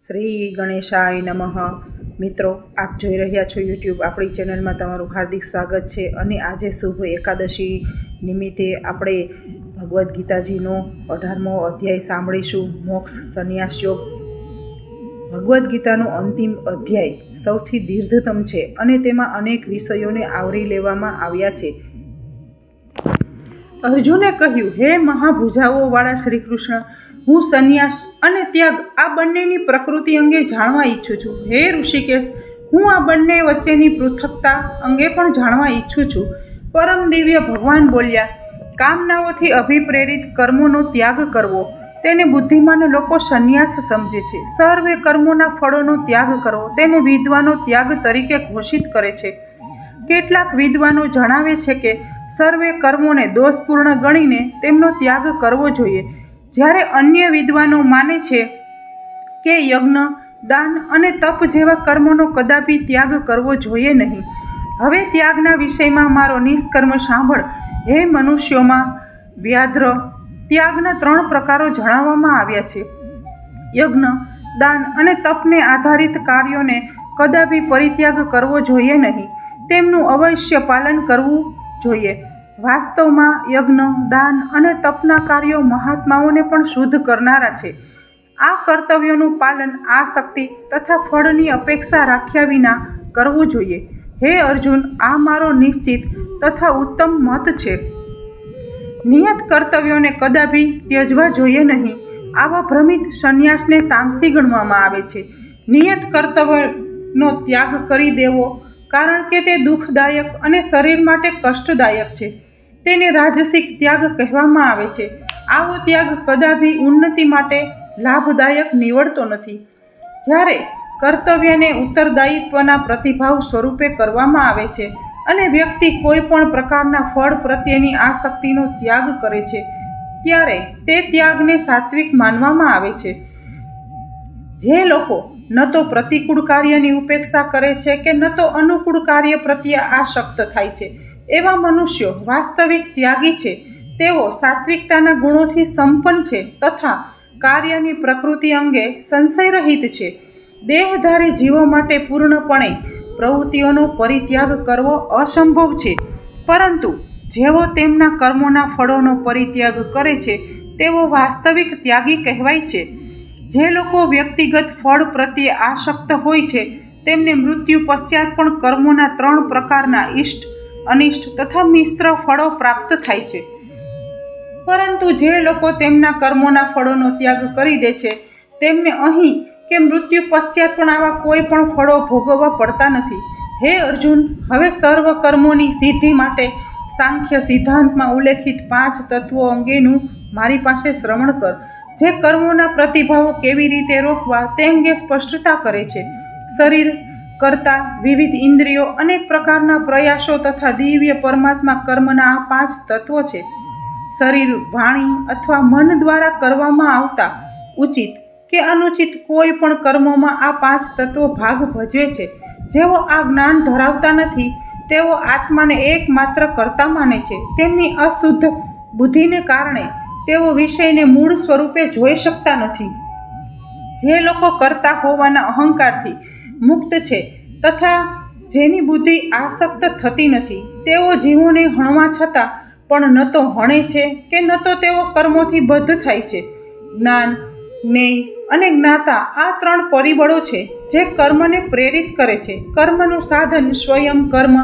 શ્રી ગણેશાય નમઃ. મિત્રો, આપ જોઈ રહ્યા છો યુટ્યુબ આપણી ચેનલમાં તમારું હાર્દિક સ્વાગત છે. અને આજે શુભ એકાદશી નિમિત્તે આપણે ભગવદ્ ગીતાજીનો 18મો અધ્યાય સાંભળીશું, મોક્ષ સંન્યાસ યોગ. ભગવદ્ ગીતાનો અંતિમ અધ્યાય સૌથી દીર્ઘતમ છે અને તેમાં અનેક વિષયોને આવરી લેવામાં આવ્યા છે. અર્જુને કહ્યું, હે મહાભુજાઓવાળા શ્રી કૃષ્ણ, હું સંન્યાસ અને ત્યાગ આ બંનેની પ્રકૃતિ અંગે જાણવા ઈચ્છું છું. હે ઋષિકેશ, હું આ બંને વચ્ચેની પૃથકતા અંગે પણ જાણવા ઈચ્છું છું. પરમ દિવ્ય ભગવાન બોલ્યા, કામનાઓથી અભિપ્રેરિત કર્મોનો ત્યાગ કરવો તેને બુદ્ધિમાન લોકો સંન્યાસ સમજે છે. સર્વે કર્મોના ફળોનો ત્યાગ કરવો તેને વિદ્વાનો ત્યાગ તરીકે ઘોષિત કરે છે. કેટલાક વિદ્વાનો જણાવે છે કે સર્વે કર્મોને દોષપૂર્ણ ગણીને તેમનો ત્યાગ કરવો જોઈએ, જ્યારે અન્ય વિદ્વાનો માને છે કે યજ્ઞ, દાન અને તપ જેવા કર્મોનો કદાપી ત્યાગ કરવો જોઈએ નહીં. હવે ત્યાગના વિષયમાં મારો નિષ્કર્મ સાંભળ. હે મનુષ્યોમાં વ્યાધ્ર, ત્યાગના 3 પ્રકારો જણાવવામાં આવ્યા છે. યજ્ઞ, દાન અને તપને આધારિત કાર્યોને કદાપી પરિત્યાગ કરવો જોઈએ નહીં, તેમનું અવશ્ય પાલન કરવું જોઈએ. વાસ્તવમાં યજ્ઞ, દાન અને તપના કાર્યો મહાત્માઓને પણ શુદ્ધ કરનારા છે. આ કર્તવ્યોનું પાલન આસક્તિ તથા ફળની અપેક્ષા રાખ્યા વિના કરવું જોઈએ. હે અર્જુન, આ મારો નિશ્ચિત તથા ઉત્તમ મત છે. નિયત કર્તવ્યોને કદાપી ત્યજવા જોઈએ નહીં. આવા ભ્રમિત સંન્યાસને તામસી ગણવામાં આવે છે. નિયત કર્તવ્યનો ત્યાગ કરી દેવો કારણ કે તે દુઃખદાયક અને શરીર માટે કષ્ટદાયક છે, તેને રાજસિક ત્યાગ કહેવામાં આવે છે. આવો ત્યાગ કદાપી ઉન્નતિ માટે લાભદાયક નીવડતો નથી. જ્યારે કર્તવ્યને ઉત્તરદાયિત્વના પ્રતિભાવ સ્વરૂપે કરવામાં આવે છે અને વ્યક્તિ કોઈ પણ પ્રકારના ફળ પ્રત્યેની આસક્તિનો ત્યાગ કરે છે, ત્યારે તે ત્યાગને સાત્વિક માનવામાં આવે છે. જે લોકો ન તો પ્રતિકૂળ કાર્યની ઉપેક્ષા કરે છે કે ન તો અનુકૂળ કાર્ય પ્રત્યે આસક્ત થાય છે, એવા મનુષ્યો વાસ્તવિક ત્યાગી છે. તેઓ સાત્વિકતાના ગુણોથી સંપન્ન છે તથા કાર્યની પ્રકૃતિ અંગે સંશયરહિત છે. દેહધારી જીવો માટે પૂર્ણપણે પ્રવૃત્તિઓનો પરિત્યાગ કરવો અસંભવ છે, પરંતુ જેઓ તેમના કર્મોના ફળોનો પરિત્યાગ કરે છે તેઓ વાસ્તવિક ત્યાગી કહેવાય છે. જે લોકો વ્યક્તિગત ફળ પ્રત્યે આસક્ત હોય છે તેમને મૃત્યુ પશ્ચાત પણ કર્મોના 3 પ્રકારના ઇષ્ટ, અનિષ્ટ તથા મિશ્ર ફળો પ્રાપ્ત થાય છે. પરંતુ જે લોકો તેમના કર્મોના ફળોનો ત્યાગ કરી દે છે તેમને અહીં કે મૃત્યુ પશ્ચાત પણ આવા કોઈ પણ ફળો ભોગવવા પડતા નથી. હે અર્જુન, હવે સર્વ કર્મોની સિદ્ધિ માટે સાંખ્ય સિદ્ધાંતમાં ઉલ્લેખિત 5 તત્વો અંગેનું મારી પાસે શ્રવણ કર, જે કર્મોના પ્રતિભાવો કેવી રીતે રોકવા તે અંગે સ્પષ્ટતા કરે છે. શરીર, કર્તા, વિવિધ ઇન્દ્રિયો, અનેક પ્રકારના પ્રયાસો તથા દિવ્ય પરમાત્મા કર્મના આ 5 તત્વો છે. શરીર, વાણી અથવા મન દ્વારા કરવામાં આવતા ઉચિત કે અનુચિત કોઈ પણ કર્મોમાં આ 5 તત્વો ભાગ ભજવે છે. જેઓ આ જ્ઞાન ધરાવતા નથી તેઓ આત્માને એકમાત્ર કર્તા માને છે. તેમની અશુદ્ધ બુદ્ધિને કારણે તેઓ વિષયને મૂળ સ્વરૂપે જોઈ શકતા નથી. જે લોકો કર્તા હોવાના અહંકારથી મુક્ત છે તથા જેની બુદ્ધિ આસક્ત થતી નથી, તેઓ જીવોને હણવા છતાં પણ ન તો હણે છે કે ન તો તેઓ કર્મોથી બદ્ધ થાય છે. જ્ઞાન, જ્ઞેય અને જ્ઞાતા આ 3 પરિબળો છે જે કર્મને પ્રેરિત કરે છે. કર્મનું સાધન સ્વયં કર્મ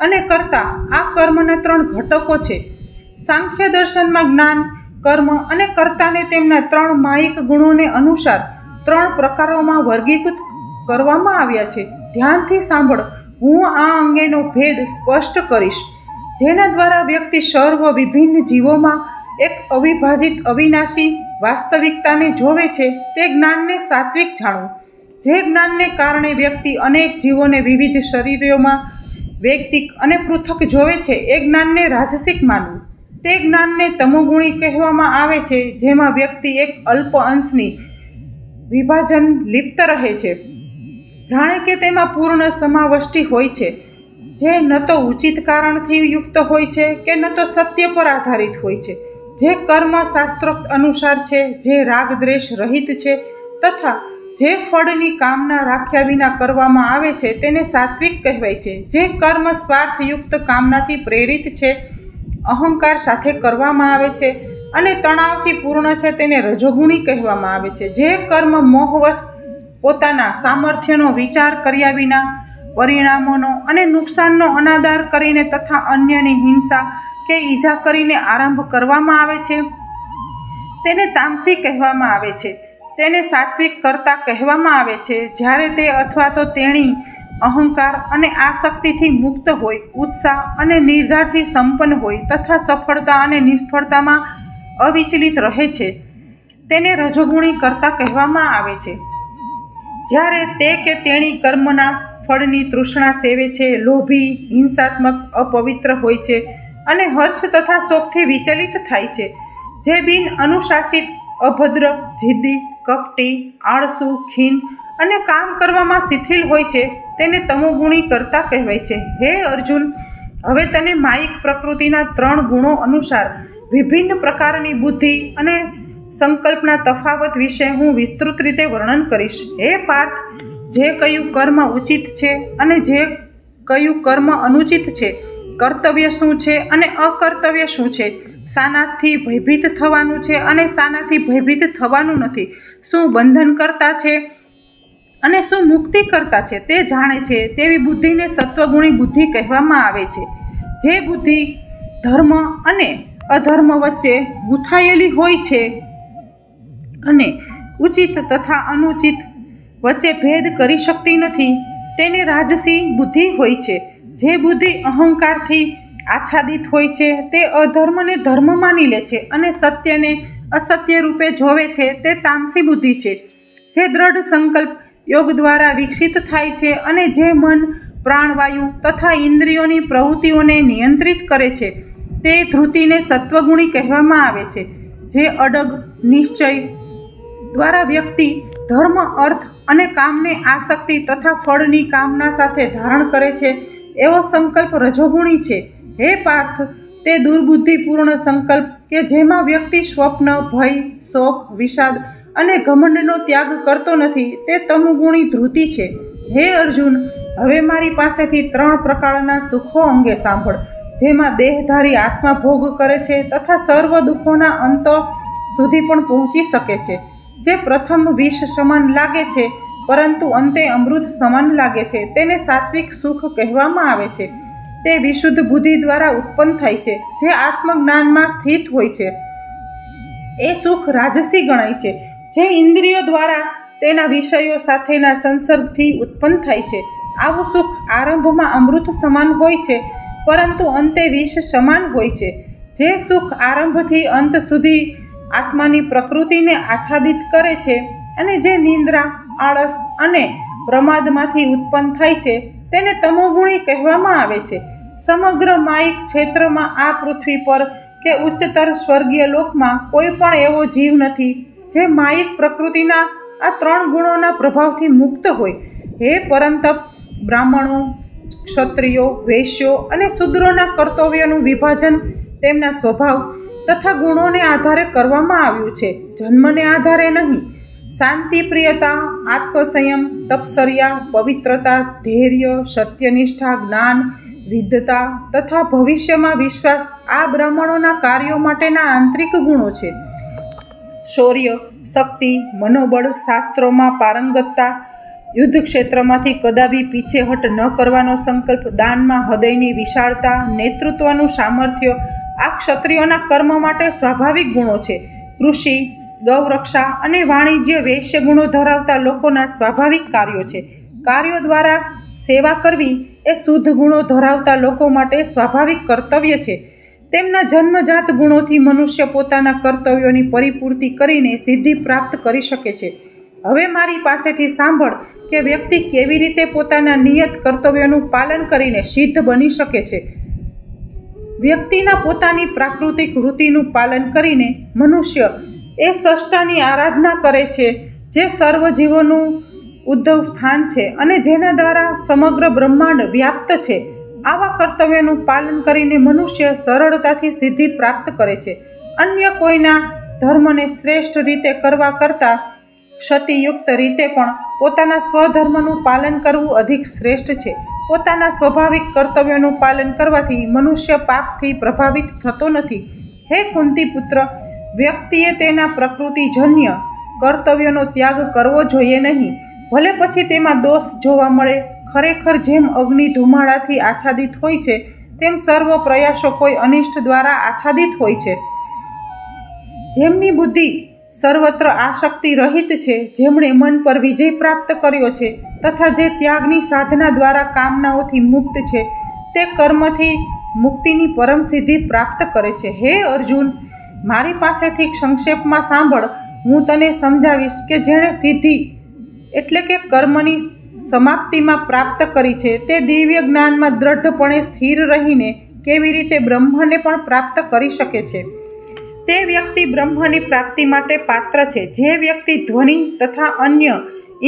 અને કર્તા આ કર્મના 3 ઘટકો છે. સાંખ્ય દર્શનમાં જ્ઞાન, કર્મ અને કર્તાને તેમના 3 માયિક ગુણોને અનુસાર 3 પ્રકારોમાં વર્ગીકૃત કરવામાં આવ્યા છે. ધ્યાનથી સાંભળ, હું આ અંગેનો ભેદ સ્પષ્ટ કરીશ, જેના દ્વારા વ્યક્તિ સર્વ વિભિન્ન જીવોમાં એક અવિભાજિત અવિનાશી વાસ્તવિકતાને જોવે છે. તે જ્ઞાનને સાત્વિક જાણવું. જે જ્ઞાનને કારણે વ્યક્તિ અનેક જીવોને વિવિધ શરીરોમાં વૈયક્તિક અને પૃથક જોવે છે, એ જ્ઞાનને રાજસિક માનવું. તે જ્ઞાનને તમોગુણી કહેવામાં આવે છે, જેમાં વ્યક્તિ એક અલ્પ અંશની વિભાજન લિપ્ત રહે છે, જાણે કે તેમાં પૂર્ણ સમાવષ્ટિ હોય છે, જે ન તો ઉચિત કારણથી યુક્ત હોય છે કે ન તો સત્ય પર આધારિત હોય છે, જે કર્મ શાસ્ત્રોક્ત અનુસાર છે, જે રાગ દ્વેષ રહિત છે તથા જે ફળની કામના રાખ્યા વિના કરવામાં આવે છે તેને સાત્વિક કહેવાય છે. જે કર્મ સ્વાર્થયુક્ત કામનાથી પ્રેરિત છે, અહંકાર સાથે કરવામાં આવે છે અને તણાવથી પૂર્ણ છે તેને રજોગુણી કહેવામાં આવે છે. જે કર્મ મોહવશ પોતાના સામર્થ્યનો વિચાર કર્યા વિના પરિણામોનો અને નુકસાનનો અનાદર કરીને તથા અન્યની હિંસા કે ઈજા કરીને આરંભ કરવામાં આવે છે તેને તામસી કહેવામાં આવે છે. તેને સાત્વિક કર્તા કહેવામાં આવે છે જ્યારે તે અથવા તો તેણી અહંકાર અને આસક્તિથી મુક્ત હોય, ઉત્સાહ અને નિર્ધારથી સંપન્ન હોય તથા સફળતા અને નિષ્ફળતામાં અવિચલિત રહે છે તેને રજોગુણી કર્તા કહેવામાં આવે છે. જ્યારે તે કે તેણી કર્મના ફળની તૃષ્ણા સેવે છે, લોભી, હિંસાત્મક, અપવિત્ર હોય છે અને હર્ષ તથા શોકથી વિચલિત થાય છે. જે બિન અનુશાસિત, અભદ્ર, જિદ્દી, કપટી, આળસુ, ખીન અને કામ કરવામાં શિથિલ હોય છે તેને તમોગુણી કર્તા કહેવાય છે. હે અર્જુન, હવે તને માયિક પ્રકૃતિના 3 ગુણો અનુસાર વિભિન્ન પ્રકારની બુદ્ધિ અને સંકલ્પના તફાવત વિશે હું વિસ્તૃત રીતે વર્ણન કરીશ. હે પાર્થ, જે કયું કર્મ ઉચિત છે અને જે કયું કર્મ અનુચિત છે, કર્તવ્ય શું છે અને અકર્તવ્ય શું છે, શાનાથી ભયભીત થવાનું છે અને શાનાથી ભયભીત થવાનું નથી, શું બંધન કરતા છે અને શું મુક્તિ કરતા છે તે જાણે છે તેવી બુદ્ધિને સત્વગુણી બુદ્ધિ કહેવામાં આવે છે. જે બુદ્ધિ ધર્મ અને અધર્મ વચ્ચે ગૂંથાયેલી હોય છે અને ઉચિત તથા અનુચિત વચ્ચે ભેદ કરી શકતી નથી તેને રાજસી બુદ્ધિ હોય છે. જે બુદ્ધિ અહંકારથી આચ્છાદિત હોય છે તે અધર્મને ધર્મ માની લે છે અને સત્યને અસત્ય રૂપે જોવે છે તે તામસી બુદ્ધિ છે. જે દ્રઢ સંકલ્પ યોગ દ્વારા વિકસિત થાય છે અને જે મન, પ્રાણવાયુ તથા ઇન્દ્રિયોની પ્રવૃત્તિઓને નિયંત્રિત કરે છે તે ધૃતિને સત્વગુણી કહેવામાં આવે છે. જે અડગ નિશ્ચય દ્વારા વ્યક્તિ ધર્મ, અર્થ અને કામને આસક્તિ તથા ફળની કામના સાથે ધારણ કરે છે એવો સંકલ્પ રજોગુણી છે. હે પાર્થ, તે દુર્બુદ્ધિપૂર્ણ સંકલ્પ કે જેમાં વ્યક્તિ સ્વપ્ન, ભય, શોક, વિષાદ અને ઘમંડનો ત્યાગ કરતો નથી તે તમોગુણી ધૃતિ છે. હે અર્જુન, હવે મારી પાસેથી 3 પ્રકારના સુખો અંગે સાંભળ જેમાં દેહધારી આત્મા ભોગ કરે છે તથા સર્વ દુઃખોના અંત સુધી પણ પહોંચી શકે છે. જે પ્રથમ વિષ સમાન લાગે છે પરંતુ અંતે અમૃત સમાન લાગે છે તેને સાત્વિક સુખ કહેવામાં આવે છે. તે વિશુદ્ધ બુદ્ધિ દ્વારા ઉત્પન્ન થાય છે. જે આત્મજ્ઞાનમાં સ્થિત હોય છે એ સુખ રાજસી ગણાય છે. જે ઇન્દ્રિયો દ્વારા તેના વિષયો સાથેના સંસર્ગથી ઉત્પન્ન થાય છે આવું સુખ આરંભમાં અમૃત સમાન હોય છે પરંતુ અંતે વિષ સમાન હોય છે. જે સુખ આરંભથી અંત સુધી આત્માની પ્રકૃતિને આચ્છાદિત કરે છે અને જે નિંદ્રા, આળસ અને પ્રમાદમાંથી ઉત્પન્ન થાય છે તેને તમોગુણી કહેવામાં આવે છે. સમગ્ર માયિક ક્ષેત્રમાં આ પૃથ્વી પર કે ઉચ્ચતર સ્વર્ગીય લોકમાં કોઈ પણ એવો જીવ નથી જે માયિક પ્રકૃતિના આ 3 ગુણોના પ્રભાવથી મુક્ત હોય. હે પરંતપ, બ્રાહ્મણો, ક્ષત્રિયો, વૈશ્યો અને શૂદ્રોના કર્તવ્યનું વિભાજન તેમના સ્વભાવ તથા ગુણોને આધારે કરવામાં આવ્યું છે, જન્મને આધારે નહીં. શાંતિ, પ્રિયતા, આત્મસંયમ, તપશ્ચર્યા, પવિત્રતા, ધૈર્ય, સત્યનિષ્ઠા, જ્ઞાન, વિદ્વતા તથા ભવિષ્યમાં વિશ્વાસ આ બ્રાહ્મણોના કાર્યો માટેના આંતરિક ગુણો છે. શૌર્ય, શક્તિ, મનોબળ, શાસ્ત્રોમાં પારંગતતા, યુદ્ધ ક્ષેત્રમાંથી કદાપી પીછેહટ ન કરવાનો સંકલ્પ, દાનમાં હૃદયની વિશાળતા, નેતૃત્વનું સામર્થ્ય આ ક્ષત્રિયોના કર્મ માટે સ્વાભાવિક ગુણો છે. કૃષિ, ગૌરક્ષા અને વાણિજ્ય વૈશ્ય ગુણો ધરાવતા લોકોના સ્વાભાવિક કાર્યો છે. કાર્યો દ્વારા સેવા કરવી એ શુદ્ધ ગુણો ધરાવતા લોકો માટે સ્વાભાવિક કર્તવ્ય છે. તેમના જન્મજાત ગુણોથી મનુષ્ય પોતાના કર્તવ્યોની પરિપૂર્તિ કરીને સિદ્ધિ પ્રાપ્ત કરી શકે છે. હવે મારી પાસેથી સાંભળ કે વ્યક્તિ કેવી રીતે પોતાના નિયત કર્તવ્યોનું પાલન કરીને સિદ્ધ બની શકે છે. વ્યક્તિના પોતાની પ્રાકૃતિક વૃત્તિનું પાલન કરીને મનુષ્ય એ સષ્ટાની આરાધના કરે છે જે સર્વ જીવોનું ઉદ્ભવ સ્થાન છે અને જેના દ્વારા સમગ્ર બ્રહ્માંડ વ્યાપ્ત છે. આવા કર્તવ્યનું પાલન કરીને મનુષ્ય સરળતાથી સિદ્ધિ પ્રાપ્ત કરે છે. અન્ય કોઈના ધર્મને શ્રેષ્ઠ રીતે કરવા કરતાં ક્ષતિયુક્ત રીતે પણ પોતાના સ્વધર્મનું પાલન કરવું અધિક શ્રેષ્ઠ છે. પોતાના સ્વાભાવિક કર્તવ્યોનું પાલન કરવાથી મનુષ્ય પાપથી પ્રભાવિત થતો નથી. હે કુંતી પુત્ર, વ્યક્તિએ તેના પ્રકૃતિજન્ય કર્તવ્યોનો ત્યાગ કરવો જોઈએ નહીં, ભલે પછી તેમાં દોષ જોવા મળે. ખરેખર જેમ અગ્નિ ધુમાડાથી આચ્છાદિત હોય છે, તેમ સર્વ પ્રયાસો કોઈ અનિષ્ટ દ્વારા આચ્છાદિત હોય છે. જેમની બુદ્ધિ સર્વત્ર આસક્તિ રહિત છે, જેમણે મન પર વિજય પ્રાપ્ત કર્યો છે તથા જે ત્યાગની સાધના દ્વારા કામનાઓથી મુક્ત છે, તે કર્મથી મુક્તિની પરમ સિદ્ધિ પ્રાપ્ત કરે છે. હે અર્જુન, મારી પાસેથી સંક્ષેપમાં સાંભળ. હું તને સમજાવીશ કે જેણે સિદ્ધિ એટલે કે કર્મની સમાપ્તિમાં પ્રાપ્ત કરી છે, તે દિવ્ય જ્ઞાનમાં દ્રઢપણે સ્થિર રહીને કેવી રીતે બ્રહ્મને પણ પ્રાપ્ત કરી શકે છે. તે વ્યક્તિ બ્રહ્મની પ્રાપ્તિ માટે પાત્ર છે. જે વ્યક્તિ ધ્વનિ તથા અન્ય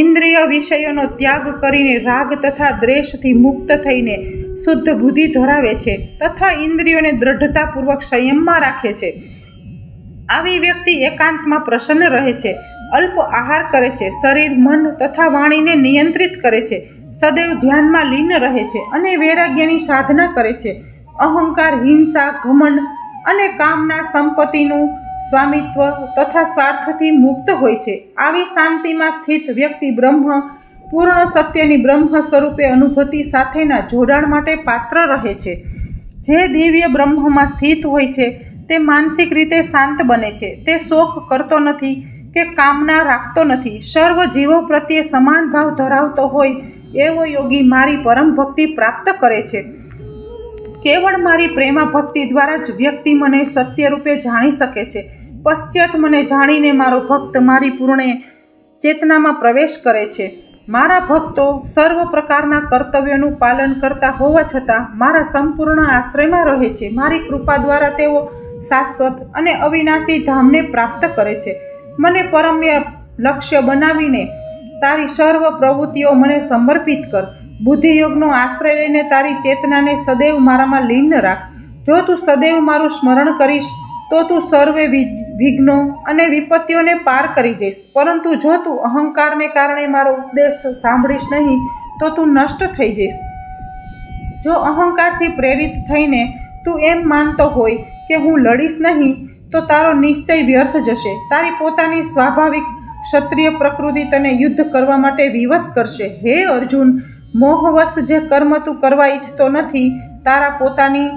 ઇન્દ્રિય વિષયોનો ત્યાગ કરીને રાગ તથા દ્વેષથી મુક્ત થઈને શુદ્ધ બુદ્ધિ ધરાવે છે તથા ઇન્દ્રિયોને દ્રઢતાપૂર્વક સંયમમાં રાખે છે, આવી વ્યક્તિ એકાંતમાં પ્રસન્ન રહે છે, અલ્પ આહાર કરે છે, શરીર, મન તથા વાણીને નિયંત્રિત કરે છે, સદૈવ ધ્યાનમાં લીન રહે છે અને વૈરાગ્યની સાધના કરે છે. અહંકાર, હિંસા, ઘમંડ અને કામના સંપત્તિનું સ્વામિત્વ તથા સ્વાર્થથી મુક્ત હોય છે. આવી શાંતિમાં સ્થિત વ્યક્તિ બ્રહ્મ પૂર્ણ સત્યની બ્રહ્મ સ્વરૂપે અનુભૂતિ સાથેના જોડાણ માટે પાત્ર રહે છે. જે દિવ્ય બ્રહ્મમાં સ્થિત હોય છે તે માનસિક રીતે શાંત બને છે. તે શોક કરતો નથી કે કામના રાખતો નથી. સર્વ જીવો પ્રત્યે સમાન ભાવ ધરાવતો હોય એવો યોગી મારી પરમ ભક્તિ પ્રાપ્ત કરે છે. કેવળ મારી પ્રેમા ભક્તિ દ્વારા જ વ્યક્તિ મને સત્ય રૂપે જાણી શકે છે. પશ્ચાત મને જાણીને મારો ભક્ત મારી પૂર્ણ ચેતનામાં પ્રવેશ કરે છે. મારા ભક્તો સર્વ પ્રકારના કર્તવ્યોનું પાલન કરતા હોવા છતાં મારા સંપૂર્ણ આશ્રયમાં રહે છે. મારી કૃપા દ્વારા તેઓ શાશ્વત અને અવિનાશી ધામને પ્રાપ્ત કરે છે. મને પરમ્ય લક્ષ્ય બનાવીને તારી સર્વ પ્રવૃત્તિઓ મને સમર્પિત કર. બુદ્ધિયોગનો આશ્રય લઈને તારી ચેતનાને સદૈવ મારામાં લીન રાખ. જો તું સદૈવ મારું સ્મરણ કરીશ તો તું સર્વે વિઘ્નો અને વિપત્તિઓને પાર કરી જઈશ. પરંતુ જો તું અહંકારને કારણે મારો ઉપદેશ સાંભળીશ નહીં તો તું નષ્ટ થઈ જઈશ. જો અહંકારથી પ્રેરિત થઈને તું એમ માનતો હોય કે હું લડીશ નહીં તો તારો નિશ્ચય વ્યર્થ જશે. તારી પોતાની સ્વાભાવિક ક્ષત્રિય પ્રકૃતિ તને યુદ્ધ કરવા માટે વિવશ કરશે. હે અર્જુન, મોહવશ જે કર્મ તું કરવા ઈચ્છતો નથી, તારા પોતાની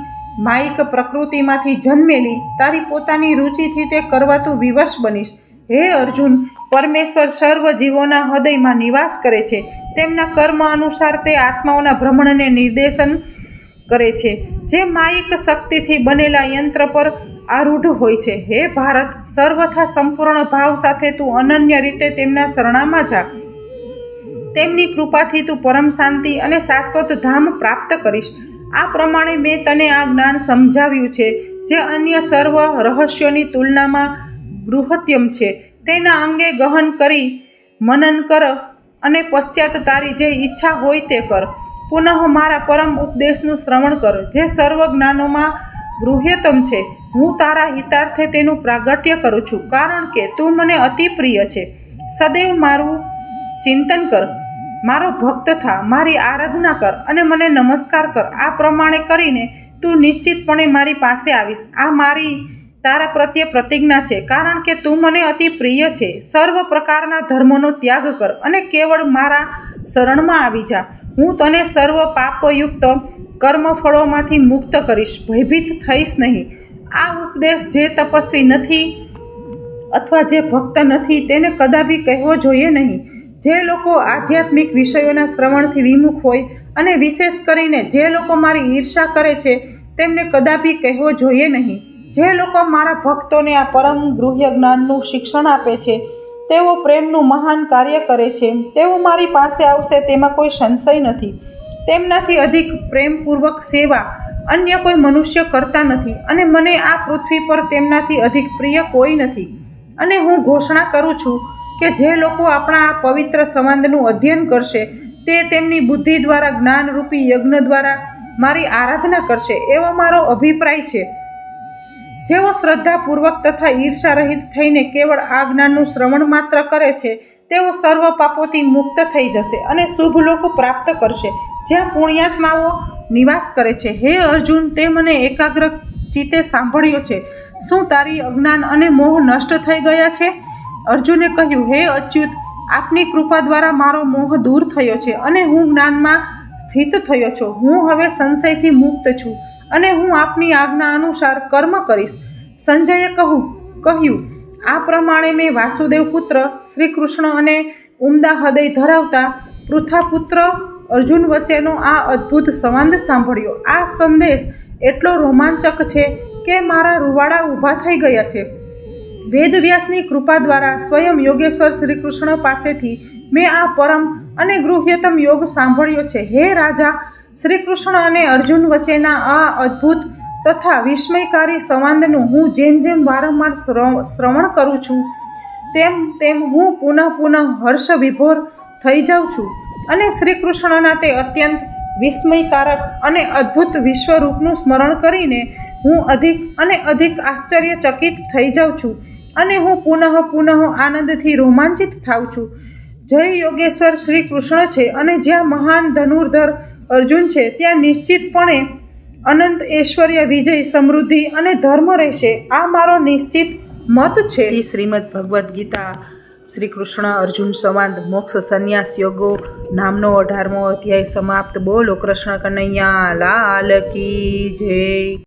માયિક પ્રકૃતિમાંથી જન્મેલી તારી પોતાની રુચિથી તે કરવા તું વિવશ બનીશ. હે અર્જુન, પરમેશ્વર સર્વ જીવોના હૃદયમાં નિવાસ કરે છે. તેમના કર્મ અનુસાર તે આત્માઓના ભ્રમણને નિર્દેશન કરે છે, જે માયિક શક્તિથી બનેલા યંત્ર પર આરૂઢ હોય છે. હે ભારત, સર્વથા સંપૂર્ણ ભાવ સાથે તું અનન્ય રીતે તેમના શરણામાં જા. તેમની કૃપાથી તું પરમ શાંતિ અને શાશ્વત ધામ પ્રાપ્ત કરીશ. આ પ્રમાણે મેં તને આ જ્ઞાન સમજાવ્યું છે, જે અન્ય સર્વ રહસ્યોની તુલનામાં બૃહત્તમ છે. તેના અંગે ગહન કરી મનન કર અને પશ્ચાત તારી જે ઈચ્છા હોય તે કર. પુનઃ મારા પરમ ઉપદેશનું શ્રવણ કર, જે સર્વ જ્ઞાનોમાં ગૃહ્યતમ છે. હું તારા હિતાર્થે તેનું પ્રાગટ્ય કરું છું, કારણ કે તું મને અતિ પ્રિય છે. સદૈવ મારું ચિંતન કર, મારો ભક્ત થા, મારી આરાધના કર અને મને નમસ્કાર કર. આ પ્રમાણે કરીને તું નિશ્ચિતપણે મારી પાસે આવીશ. આ મારી તારા પ્રત્યે પ્રતિજ્ઞા છે, કારણ કે તું મને અતિ પ્રિય છે. સર્વ પ્રકારના ધર્મોનો ત્યાગ કર અને કેવળ મારા શરણમાં આવી જા. હું તને સર્વ પાપયુક્ત કર્મફળોમાંથી મુક્ત કરીશ, ભયભીત થઈશ નહીં. આ ઉપદેશ જે તપસ્વી નથી અથવા જે ભક્ત નથી તેને કદાપી કહેવો જોઈએ નહીં. જે લોકો આધ્યાત્મિક વિષયોના શ્રવણથી વિમુખ હોય અને વિશેષ કરીને જે લોકો મારી ઈર્ષા કરે છે તેમને કદાપી કહેવો જોઈએ નહીં. જે લોકો મારા ભક્તોને આ પરમ ગૃહ્ય જ્ઞાનનું શિક્ષણ આપે છે તેઓ પ્રેમનું મહાન કાર્ય કરે છે. તેઓ મારી પાસે આવશે તેમાં કોઈ સંશય નથી. તેમનાથી અધિક પ્રેમપૂર્વક સેવા અન્ય કોઈ મનુષ્ય કરતા નથી અને મને આ પૃથ્વી પર તેમનાથી અધિક પ્રિય કોઈ નથી. અને હું ઘોષણા કરું છું કે જે લોકો આપણા આ પવિત્ર સંવાદનું અધ્યયન કરશે તે તેમની બુદ્ધિ દ્વારા જ્ઞાનરૂપી યજ્ઞ દ્વારા મારી આરાધના કરશે, એવો મારો અભિપ્રાય છે. જેઓ શ્રદ્ધાપૂર્વક તથા ઈર્ષા રહિત થઈને કેવળ આ જ્ઞાનનું શ્રવણ માત્ર કરે છે તેઓ સર્વ પાપોથી મુક્ત થઈ જશે અને શુભ લોક પ્રાપ્ત કરશે, જ્યાં પુણ્યાત્માઓ નિવાસ કરે છે. હે અર્જુન, તે મને એકાગ્ર ચિત્તે સાંભળ્યો છે. શું તારી અજ્ઞાન અને મોહ નષ્ટ થઈ ગયા છે? અર્જુને કહ્યું, હે અચ્યુત, આપની કૃપા દ્વારા મારો મોહ દૂર થયો છે અને હું જ્ઞાનમાં સ્થિત થયો છું. હું હવે સંશયથી મુક્ત છું અને હું આપની આજ્ઞા અનુસાર કર્મ કરીશ. સંજયે કહ્યું, આ પ્રમાણે મેં વાસુદેવ પુત્ર શ્રી કૃષ્ણ અને ઉમદા હૃદય ધરાવતા પૃથાપુત્ર અર્જુન વચ્ચેનો આ અદ્ભુત સંવાદ સાંભળ્યો. આ સંદેશ એટલો રોમાંચક છે કે મારા રૂવાડા ઊભા થઈ ગયા છે. વેદવ્યાસની કૃપા દ્વારા સ્વયં યોગેશ્વર શ્રી કૃષ્ણ પાસેથી મેં આ પરમ અને ગૃહ્યતમ યોગ સાંભળ્યો છે. હે રાજા, શ્રી કૃષ્ણ અને અર્જુન વચ્ચેના આ અદ્ભુત તથા વિસ્મયકારી સંવાદનું હું જેમ જેમ વારંવાર શ્રવણ કરું છું તેમ તેમ હું પુનઃ હર્ષ વિભોર થઈ જાઉં છું અને શ્રી કૃષ્ણના તે અત્યંત વિસ્મયકારક અને અદ્ભુત વિશ્વરૂપનું સ્મરણ કરીને હું અધિક અને અધિક આશ્ચર્યચકિત થઈ જાઉં છું અને હું પુનઃ આનંદથી રોમાંચિત થાઉં છું. જય યોગેશ્વર શ્રી કૃષ્ણ છે અને જ્યાં મહાન ધનુર્ધર અર્જુન છે ત્યાં નિશ્ચિતપણે અનંત ઐશ્વર્ય, વિજય, સમૃદ્ધિ અને ધર્મ રહેશે. આ મારો નિશ્ચિત મત છે. શ્રીમદ ભગવદ્ ગીતા શ્રી કૃષ્ણ અર્જુન સંવાદ મોક્ષ સંન્યાસ યોગો નામનો 18મો અધ્યાય સમાપ્ત. બોલો કૃષ્ણ કનૈયા લાલ કી જય.